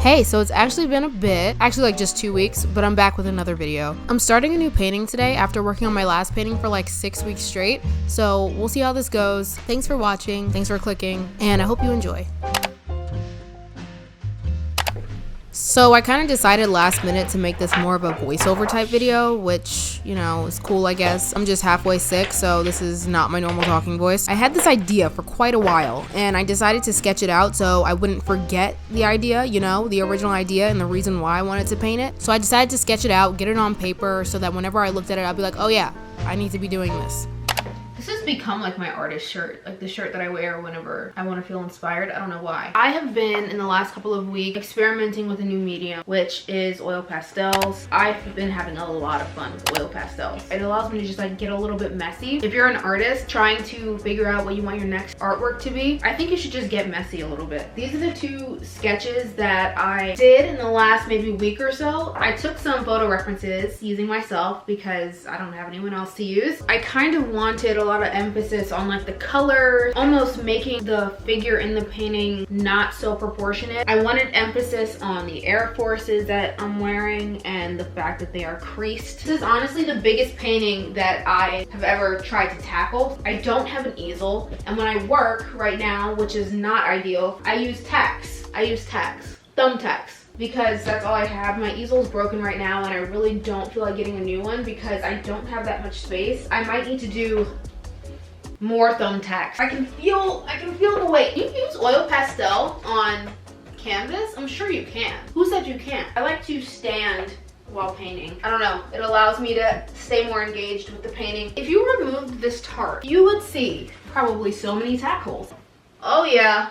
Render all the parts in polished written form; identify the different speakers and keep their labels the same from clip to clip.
Speaker 1: Hey, so it's actually been a bit, like just 2 weeks, but I'm back with another video. I'm starting a new painting today after working on my last painting for like 6 weeks straight, so we'll see how this goes. Thanks for watching, thanks for clicking, and I hope you enjoy. So I kind of decided last minute to make this more of a voiceover type video, which, you know, is cool, I guess. I'm just halfway sick, so this is not my normal talking voice. I had this idea for quite a while, and I decided to sketch it out so I wouldn't forget the idea, you know, the original idea and the reason why I wanted to paint it. So I decided to sketch it out, get it on paper, so that whenever I looked at it, I'd be like, oh yeah, I need to be doing this. This has become like my artist shirt, like the shirt that I wear whenever I want to feel inspired. I don't know why. I have been in the last couple of weeks experimenting with a new medium, which is oil pastels. I've been having a lot of fun with oil pastels. It allows me to just like get a little bit messy. If you're an artist trying to figure out what you want your next artwork to be, I think you should just get messy a little bit. These are the two sketches that I did in the last maybe week or so. I took some photo references using myself because I don't have anyone else to use. I kind of wanted a lot of emphasis on like the colors, almost making the figure in the painting not so proportionate. I wanted emphasis on the Air Forces that I'm wearing and the fact that they are creased. This is honestly the biggest painting that I have ever tried to tackle. I don't have an easel, and when I work right now, which is not ideal, I use tacks. Thumbtacks. Because that's all I have. My easel's broken right now and I really don't feel like getting a new one because I don't have that much space. I might need to do more thumbtacks. I can feel the weight. You can use oil pastel on canvas? I'm sure you can. Who said you can't? I like to stand while painting. I don't know. It allows me to stay more engaged with the painting. If you removed this tarp, you would see probably so many tack holes. Oh yeah.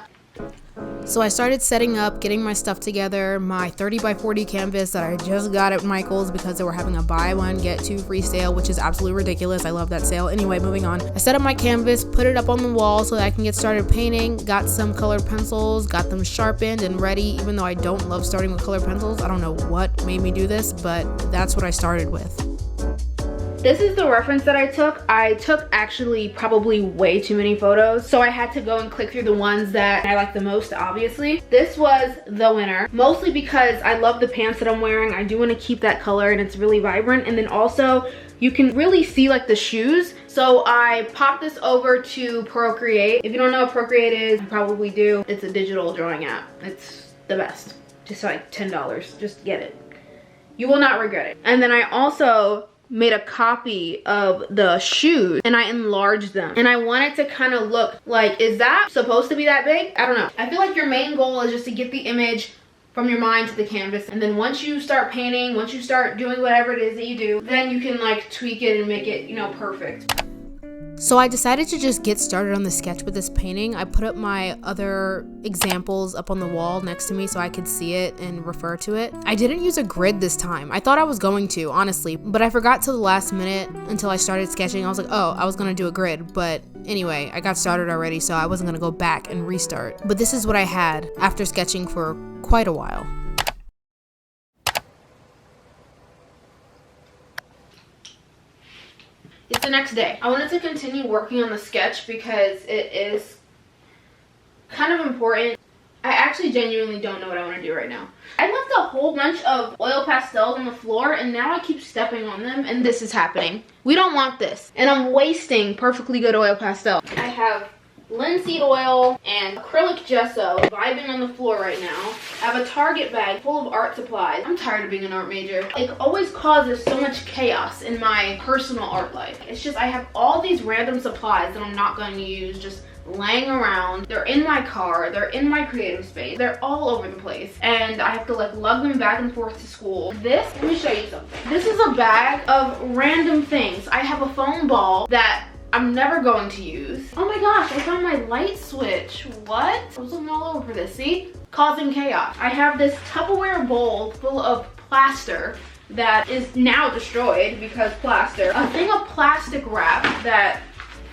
Speaker 1: So I started setting up, getting my stuff together, my 30 by 40 canvas that I just got at Michael's because they were having a buy one, get two free sale, which is absolutely ridiculous. I love that sale. Anyway, moving on. I set up my canvas, put it up on the wall so that I can get started painting, got some colored pencils, got them sharpened and ready, even though I don't love starting with colored pencils. I don't know what made me do this, but that's what I started with. This is the reference that I took. I took actually probably way too many photos, so I had to go and click through the ones that I like the most, obviously. This was the winner, mostly because I love the pants that I'm wearing. I do want to keep that color and it's really vibrant, and then also you can really see like the shoes. So I popped this over to Procreate. If you don't know what Procreate is, you probably do. It's a digital drawing app. It's the best. Just like $10. Just get it. You will not regret it. And then I also made a copy of the shoes and I enlarged them, and I wanted to kind of look like, is that supposed to be that big? I don't know. I feel like your main goal is just to get the image from your mind to the canvas, and then once you start painting, once you start doing whatever it is that you do, then you can like tweak it and make it, you know, perfect. So I decided to just get started on the sketch with this painting. I put up my other examples up on the wall next to me so I could see it and refer to it. I didn't use a grid this time. I thought I was going to, honestly, but I forgot till the last minute until I started sketching. I was like, oh, I was gonna do a grid, but anyway, I got started already, so I wasn't gonna go back and restart. But this is what I had after sketching for quite a while. It's the next day. I wanted to continue working on the sketch because it is kind of important. I actually genuinely don't know what I want to do right now. I left a whole bunch of oil pastels on the floor and now I keep stepping on them and this is happening. We don't want this. And I'm wasting perfectly good oil pastel. I have linseed oil and acrylic gesso vibing on the floor right now. I have a Target bag full of art supplies. I'm tired of being an art major. It always causes so much chaos in my personal art life. It's just I have all these random supplies that I'm not going to use just laying around. They're in my car, they're in my creative space, they're all over the place, and I have to like lug them back and forth to school. This, let me show you something. This is a bag of random things. I have a foam ball that I'm never going to use. Oh my gosh, I found my light switch. What? I was looking all over for this, see? Causing chaos. I have this Tupperware bowl full of plaster that is now destroyed because plaster. A thing of plastic wrap that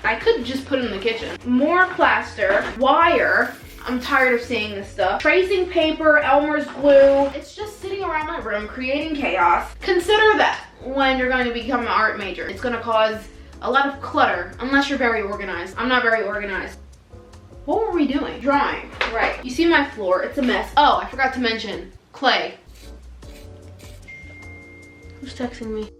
Speaker 1: I could just put in the kitchen. More plaster, wire. I'm tired of seeing this stuff. Tracing paper, Elmer's glue. It's just sitting around my room creating chaos. Consider that when you're going to become an art major. It's gonna cause a lot of clutter, unless you're very organized. I'm not very organized. What were we doing? Drawing, right. You see my floor, it's a mess. Oh, I forgot to mention, Clay. Who's texting me?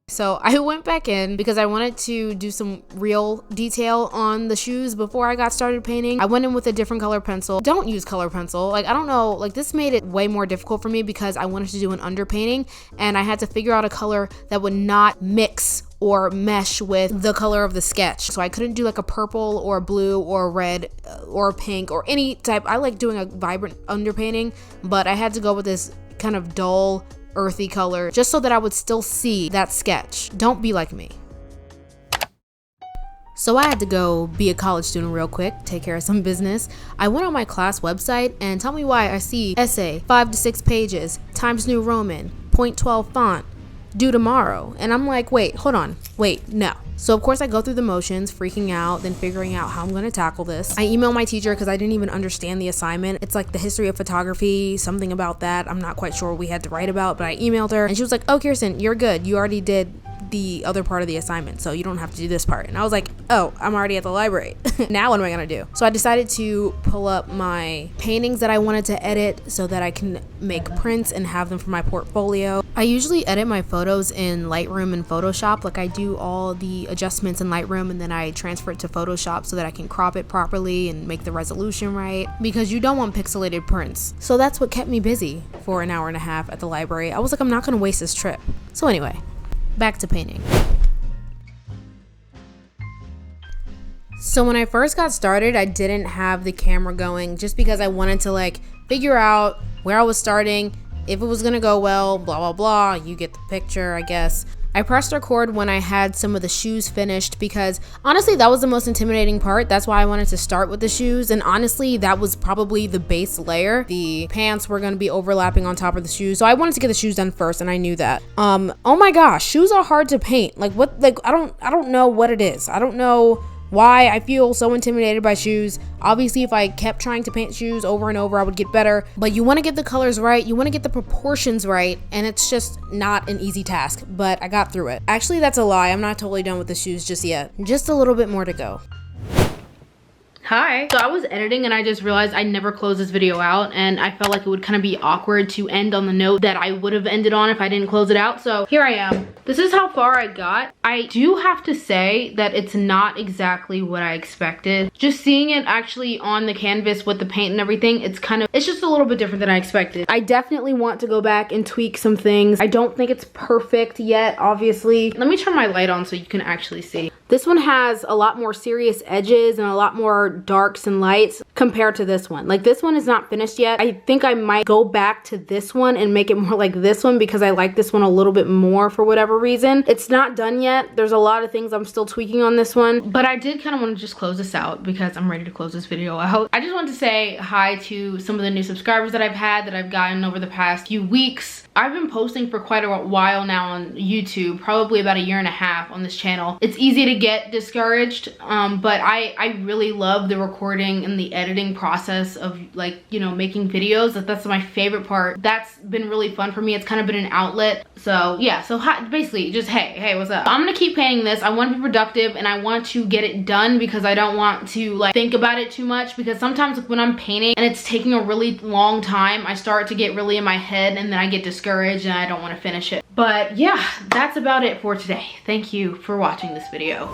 Speaker 1: So I went back in because I wanted to do some real detail on the shoes before I got started painting. I went in with a different color pencil. Don't use color pencil. Like, I don't know, like this made it way more difficult for me because I wanted to do an underpainting and I had to figure out a color that would not mix or mesh with the color of the sketch. So I couldn't do like a purple or a blue or a red or a pink or any type. I like doing a vibrant underpainting, but I had to go with this kind of dull, earthy color just so that I would still see that sketch. Don't be like me. So I had to go be a college student real quick, take care of some business. I went on my class website and tell me why I see essay 5 to 6 pages, Times New Roman, .12 font, due tomorrow. And I'm like, wait, hold on, wait, no. So of course I go through the motions, freaking out, then figuring out how I'm gonna tackle this. I email my teacher because I didn't even understand the assignment. It's like the history of photography, something about that. I'm not quite sure what we had to write about, but I emailed her and she was like, oh, Kirsten, you're good. You already did the other part of the assignment, so you don't have to do this part. And I was like, oh, I'm already at the library. Now what am I gonna do? So I decided to pull up my paintings that I wanted to edit so that I can make prints and have them for my portfolio. I usually edit my photos in Lightroom and Photoshop. Like, I do all the adjustments in Lightroom and then I transfer it to Photoshop so that I can crop it properly and make the resolution right, because you don't want pixelated prints. So that's what kept me busy for an hour and a half at the library. I was like, I'm not gonna waste this trip. So anyway, back to painting. So when I first got started, I didn't have the camera going just because I wanted to like figure out where I was starting, if it was gonna go well, blah, blah, blah. You get the picture, I guess. I pressed record when I had some of the shoes finished because honestly, that was the most intimidating part. That's why I wanted to start with the shoes. And honestly, that was probably the base layer. The pants were gonna be overlapping on top of the shoes. So I wanted to get the shoes done first and I knew that. Oh my gosh, shoes are hard to paint. Like what, like I don't know what it is. I don't know why I feel so intimidated by shoes. Obviously, if I kept trying to paint shoes over and over, I would get better. But you want to get the colors right, you want to get the proportions right, and it's just not an easy task. But I got through it. Actually, that's a lie. I'm not totally done with the shoes just yet. Just a little bit more to go. Hi. So I was editing and I just realized I never closed this video out and I felt like it would kind of be awkward to end on the note that I would have ended on if I didn't close it out. So here I am. This is how far I got. I do have to say that it's not exactly what I expected. Just seeing it actually on the canvas with the paint and everything, it's just a little bit different than I expected. I definitely want to go back and tweak some things. I don't think it's perfect yet, obviously. Let me turn my light on so you can actually see. This one has a lot more serious edges and a lot more darks and lights compared to this one. Like, this one is not finished yet. I think I might go back to this one and make it more like this one because I like this one a little bit more for whatever reason. It's not done yet. There's a lot of things I'm still tweaking on this one, but I did kind of want to just close this out because I'm ready to close this video out. I just want to say hi to some of the new subscribers that I've had, that I've gotten over the past few weeks. I've been posting for quite a while now on YouTube, probably about 1.5 years on this channel. It's easy to get discouraged, but I really love the recording and the editing process of, like, you know, making videos. That's my favorite part. That's been really fun for me. It's kind of been an outlet. So yeah, so basically just hey, what's up? I'm gonna keep painting this. I want to be productive and I want to get it done because I don't want to like think about it too much, because sometimes when I'm painting and it's taking a really long time, I start to get really in my head and then I get discouraged and I don't want to finish it. But yeah, that's about it for today. Thank you for watching this video.